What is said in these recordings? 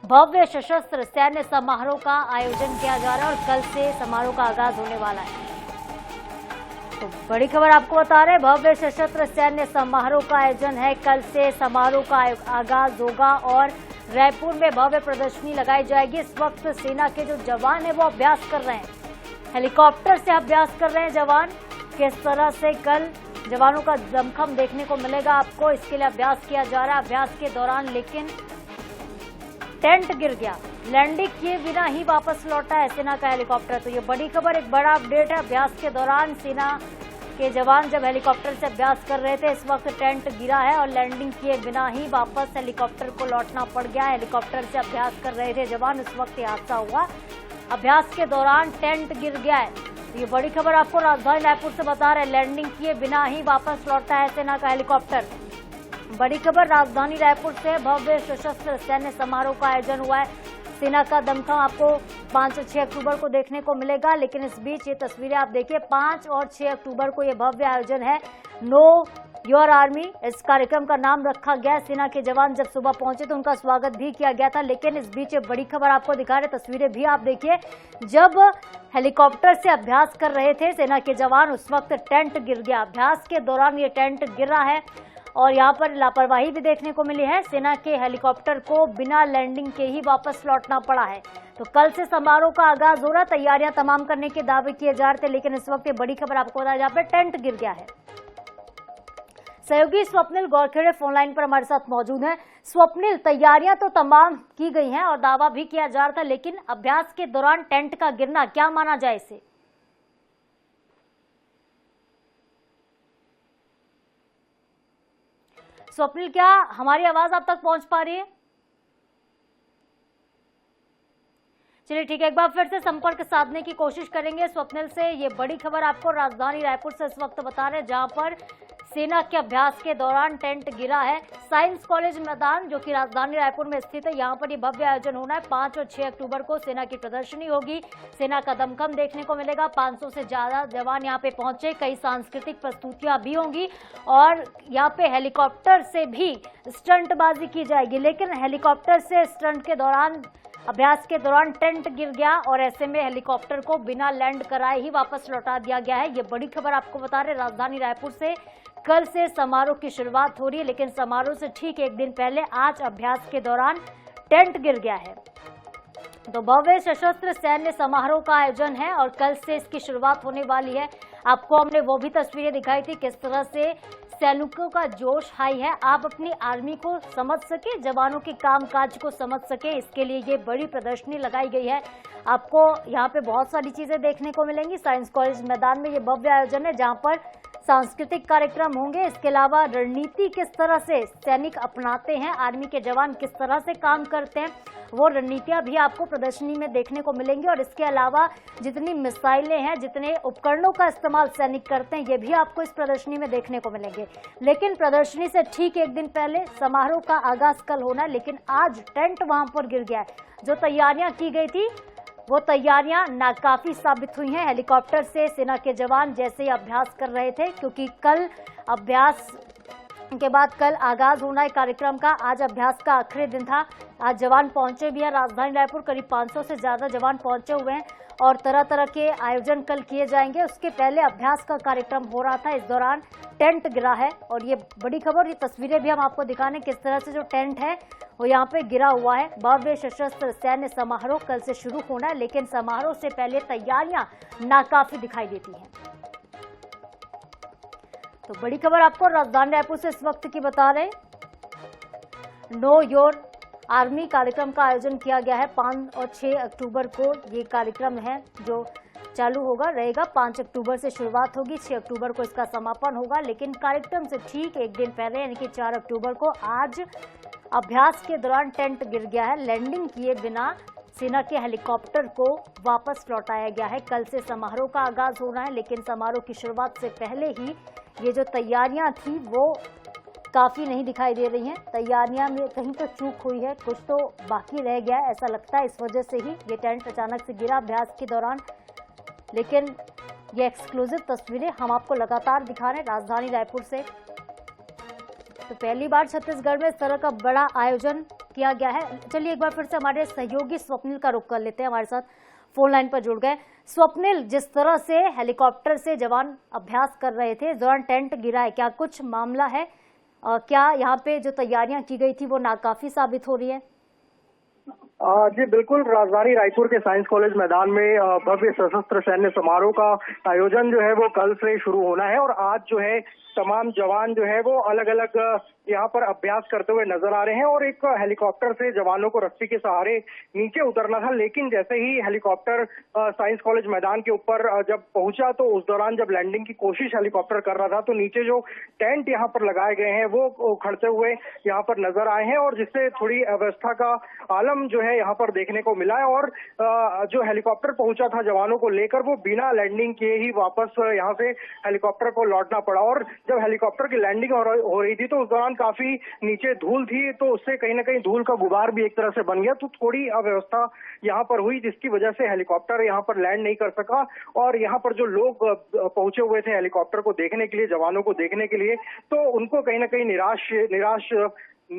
भव्य सशस्त्र सैन्य समारोह का आयोजन किया जा रहा है और कल से समारोह का आगाज होने वाला है। तो बड़ी खबर आपको बता रहे हैं, भव्य सशस्त्र सैन्य समारोह का आयोजन है। कल से समारोह का आगाज होगा और रायपुर में भव्य प्रदर्शनी लगाई जाएगी। इस वक्त सेना के जो जवान हैं वो अभ्यास कर रहे हैं, हेलीकॉप्टर से अभ्यास कर रहे हैं जवान। किस तरह से कल जवानों का दमखम देखने को मिलेगा आपको, इसके लिए अभ्यास किया जा रहा है। अभ्यास के दौरान लेकिन टेंट गिर गया, लैंडिंग किए बिना ही वापस लौटा है सेना का हेलीकॉप्टर। तो ये बड़ी खबर, एक बड़ा अपडेट है। अभ्यास के दौरान सेना के जवान जब हेलीकॉप्टर से अभ्यास कर रहे थे, इस वक्त टेंट गिरा है और लैंडिंग किए बिना ही वापस हेलीकॉप्टर को लौटना पड़ गया। हेलीकॉप्टर से अभ्यास कर रहे थे जवान, इस वक्त ये हादसा हुआ। अभ्यास के दौरान टेंट गिर गया है। तो ये बड़ी खबर आपको राजधानी रायपुर से बता रहे हैं, लैंडिंग किए बिना ही वापस लौटा है सेना का हेलीकॉप्टर। बड़ी खबर राजधानी रायपुर से, भव्य सशस्त्र सैन्य समारोह का आयोजन हुआ है। सेना का दमखम आपको 5 और 6 अक्टूबर को देखने को मिलेगा, लेकिन इस बीच ये तस्वीरें आप देखिए, 5 और 6 अक्टूबर को ये भव्य आयोजन है। नो योर आर्मी इस कार्यक्रम का नाम रखा गया। सेना के जवान जब सुबह पहुंचे तो उनका स्वागत भी किया गया था, लेकिन इस बीच ये बड़ी खबर आपको दिखा रहे, तस्वीरें भी आप देखिए। जब हेलीकॉप्टर से अभ्यास कर रहे थे सेना के जवान, उस वक्त टेंट गिर गया। अभ्यास के दौरान ये टेंट गिरा है और यहाँ पर लापरवाही भी देखने को मिली है। सेना के हेलीकॉप्टर को बिना लैंडिंग के ही वापस लौटना पड़ा है। तो कल से समारोह का आगाज हो रहा, तैयारियां तमाम करने के दावे किए जा रहे थे, लेकिन इस वक्त ये बड़ी खबर आपको बता, जहाँ पे टेंट गिर गया है। सहयोगी स्वप्निल गौरखेड़े फोनलाइन पर हमारे साथ मौजूद हैं। स्वप्निल, तैयारियां तो तमाम की गई हैं और दावा भी किया जा रहा था, लेकिन अभ्यास के दौरान टेंट का गिरना, क्या माना जाए इसे? स्वप्निल, क्या हमारी आवाज आप तक पहुंच पा रही है? चलिए ठीक है, एक बार फिर से संपर्क साधने की कोशिश करेंगे स्वप्निल से। ये बड़ी खबर आपको राजधानी रायपुर से इस वक्त बता रहे हैं, जहां पर सेना के अभ्यास के दौरान टेंट गिरा है। साइंस कॉलेज मैदान जो कि राजधानी रायपुर में स्थित है, यहाँ पर ये भव्य आयोजन होना है। 5 और 6 अक्टूबर को सेना की प्रदर्शनी होगी, सेना का दमखम देखने को मिलेगा। 500 से ज्यादा जवान यहाँ पे पहुंचे, कई सांस्कृतिक प्रस्तुतियां भी होंगी और यहाँ पे हेलीकॉप्टर से भी स्टंटबाजी की जाएगी। लेकिन हेलीकॉप्टर से स्टंट के दौरान, अभ्यास के दौरान टेंट गिर गया और ऐसे में हेलीकॉप्टर को बिना लैंड कराए ही वापस लौटा दिया गया है। ये बड़ी खबर आपको बता रहे राजधानी रायपुर से। कल से समारोह की शुरुआत हो रही है, लेकिन समारोह से ठीक एक दिन पहले आज अभ्यास के दौरान टेंट गिर गया है। तो भव्य सशस्त्र सैन्य समारोह का आयोजन है और कल से इसकी शुरुआत होने वाली है। आपको हमने वो भी तस्वीरें दिखाई थी, किस तरह से सैनिकों का जोश हाई है। आप अपनी आर्मी को समझ सके, जवानों के कामकाज को समझ सके, इसके लिए ये बड़ी प्रदर्शनी लगाई गई है। आपको यहाँ पे बहुत सारी चीजें देखने को मिलेंगी। साइंस कॉलेज मैदान में ये भव्य आयोजन है, जहाँ पर सांस्कृतिक कार्यक्रम होंगे। इसके अलावा रणनीति किस तरह से सैनिक अपनाते हैं, आर्मी के जवान किस तरह से काम करते हैं, वो रणनीतियां भी आपको प्रदर्शनी में देखने को मिलेंगी। और इसके अलावा जितनी मिसाइलें हैं, जितने उपकरणों का इस्तेमाल सैनिक करते हैं, ये भी आपको इस प्रदर्शनी में देखने को मिलेंगे। लेकिन प्रदर्शनी से ठीक एक दिन पहले समारोह का आगाज कल होना है, लेकिन आज टेंट वहां पर गिर गया है। जो तैयारियां की गई थी वो तैयारियां नाकाफी साबित हुई हैं। हेलीकॉप्टर से सेना के जवान जैसे ही अभ्यास कर रहे थे, क्योंकि कल अभ्यास के बाद कल आगाज होना है कार्यक्रम का। आज अभ्यास का आखिरी दिन था। आज जवान पहुंचे भी हैं राजधानी रायपुर, करीब 500 से ज्यादा जवान पहुंचे हुए हैं और तरह तरह के आयोजन कल किए जाएंगे। उसके पहले अभ्यास का कार्यक्रम हो रहा था, इस दौरान टेंट गिरा है और ये बड़ी खबर, ये तस्वीरें भी हम आपको दिखाने किस तरह से जो टेंट है वो यहाँ पे गिरा हुआ है। भव्य सशस्त्र सैन्य समारोह कल से शुरू होना है, लेकिन समारोह से पहले तैयारियां नाकाफी दिखाई देती हैं। तो बड़ी खबर आपको राजधानी रायपुर से इस वक्त की बता रहे, नो योर आर्मी कार्यक्रम का आयोजन किया गया है। 5 और 6 अक्टूबर को ये कार्यक्रम है जो चालू होगा, रहेगा। 5 अक्टूबर से शुरुआत होगी, 6 अक्टूबर को इसका समापन होगा। लेकिन कार्यक्रम से ठीक एक दिन पहले यानी कि 4 अक्टूबर को आज अभ्यास के दौरान टेंट गिर गया है। लैंडिंग किए बिना सेना के हेलीकॉप्टर को वापस लौटाया गया है। कल से समारोह का आगाज होना है, लेकिन समारोह की शुरुआत से पहले ही ये जो तैयारियां थी वो काफी नहीं दिखाई दे रही हैं। तैयारियां में कहीं तो चूक हुई है, कुछ तो बाकी रह गया है, ऐसा लगता है। इस वजह से ही ये टेंट अचानक से गिरा अभ्यास के दौरान। लेकिन ये एक्सक्लूसिव तस्वीरें हम आपको लगातार दिखा रहे हैं राजधानी रायपुर से। तो पहली बार छत्तीसगढ़ में इस तरह का बड़ा आयोजन किया गया है। चलिए एक बार फिर से हमारे सहयोगी स्वप्निल का रुख कर लेते हैं, हमारे साथ फोन लाइन पर जुड़ गए। स्वप्निल, जिस तरह से हेलीकॉप्टर से जवान अभ्यास कर रहे थे, इस दौरान टेंट गिरा है, क्या कुछ मामला है? क्या यहाँ पे जो तैयारियां की गई थी वो नाकाफी साबित हो रही है? जी बिल्कुल, राजधानी रायपुर के साइंस कॉलेज मैदान में भव्य सशस्त्र सैन्य समारोह का आयोजन जो है वो कल से शुरू होना है और आज जो है तमाम जवान जो है वो अलग अलग यहाँ पर अभ्यास करते हुए नजर आ रहे हैं। और एक हेलीकॉप्टर से जवानों को रस्सी के सहारे नीचे उतरना था, लेकिन जैसे ही हेलीकॉप्टर साइंस कॉलेज मैदान के ऊपर जब पहुंचा तो उस दौरान जब लैंडिंग की कोशिश हेलीकॉप्टर कर रहा था तो नीचे जो टेंट यहाँ पर लगाए गए हैं वो उखड़ते हुए यहाँ पर नजर आए हैं और जिससे थोड़ी अव्यवस्था का आलम जो है यहाँ पर देखने को मिला है। और जो हेलीकॉप्टर पहुंचा था जवानों को लेकर वो बिना लैंडिंग किए ही वापस यहाँ से हेलीकॉप्टर को लौटना पड़ा। और जब हेलीकॉप्टर की लैंडिंग हो रही थी तो उस दौरान काफी नीचे धूल थी, तो उससे कहीं ना कहीं धूल का गुबार भी एक तरह से बन गया, तो थोड़ी अव्यवस्था यहाँ पर हुई जिसकी वजह से हेलीकॉप्टर यहाँ पर लैंड नहीं कर सका। और यहाँ पर जो लोग पहुंचे हुए थे हेलीकॉप्टर को देखने के लिए, जवानों को देखने के लिए, तो उनको कहीं ना कहीं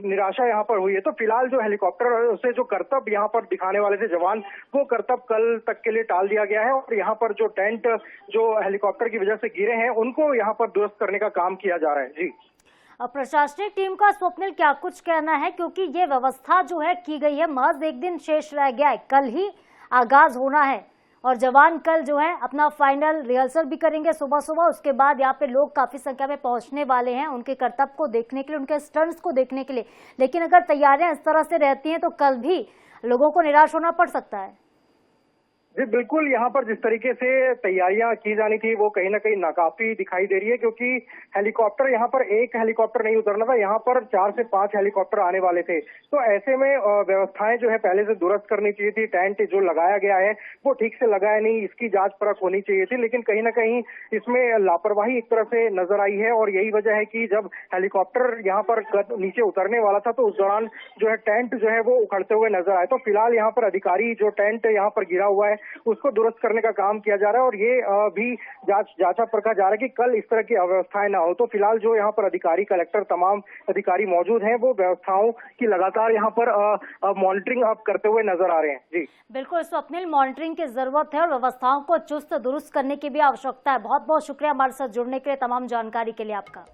निराशा यहाँ पर हुई है। तो फिलहाल जो हेलीकॉप्टर से जो करतब यहाँ पर दिखाने वाले थे जवान, वो करतब कल तक के लिए टाल दिया गया है और यहाँ पर जो टेंट जो हेलीकॉप्टर की वजह से गिरे हैं उनको यहाँ पर दुरुस्त करने का काम किया जा रहा है। जी, अब प्रशासनिक टीम का स्वप्निल क्या कुछ कहना है, क्योंकि ये व्यवस्था जो है की गई है, महज एक दिन शेष रह गया है, कल ही आगाज होना है और जवान कल जो है अपना फाइनल रिहर्सल भी करेंगे सुबह सुबह। उसके बाद यहाँ पे लोग काफी संख्या में पहुंचने वाले हैं उनके करतब को देखने के लिए, उनके स्टंट्स को देखने के लिए। लेकिन अगर तैयारियां इस तरह से रहती हैं तो कल भी लोगों को निराश होना पड़ सकता है। जी बिल्कुल, यहाँ पर जिस तरीके से तैयारियां की जानी थी वो कहीं ना कहीं नाकाफी दिखाई दे रही है, क्योंकि हेलीकॉप्टर यहाँ पर एक हेलीकॉप्टर नहीं उतरना था, यहाँ पर 4 से 5 हेलीकॉप्टर आने वाले थे। तो ऐसे में व्यवस्थाएं जो है पहले से दुरुस्त करनी चाहिए थी। टेंट जो लगाया गया है वो ठीक से लगाया नहीं, इसकी जांच परख होनी चाहिए थी, लेकिन कहीं ना कहीं इसमें लापरवाही एक तरह से नजर आई है। और यही वजह है कि जब हेलीकॉप्टर यहाँ पर नीचे उतरने वाला था तो उस दौरान जो है टेंट जो है वो उखड़ते हुए नजर आए। तो फिलहाल यहाँ पर अधिकारी जो टेंट यहाँ पर गिरा हुआ है उसको दुरुस्त करने का काम किया जा रहा है और ये भी जांचा परखा जा रहा है कि कल इस तरह की अव्यवस्थाएं ना हो। तो फिलहाल जो यहाँ पर अधिकारी, कलेक्टर, तमाम अधिकारी मौजूद हैं वो व्यवस्थाओं की लगातार यहाँ पर मॉनिटरिंग अब करते हुए नजर आ रहे हैं। जी बिल्कुल स्वप्निल, मॉनिटरिंग की जरूरत है और व्यवस्थाओं को चुस्त दुरुस्त करने की भी आवश्यकता है। बहुत बहुत शुक्रिया हमारे साथ जुड़ने के लिए, तमाम जानकारी के लिए आपका।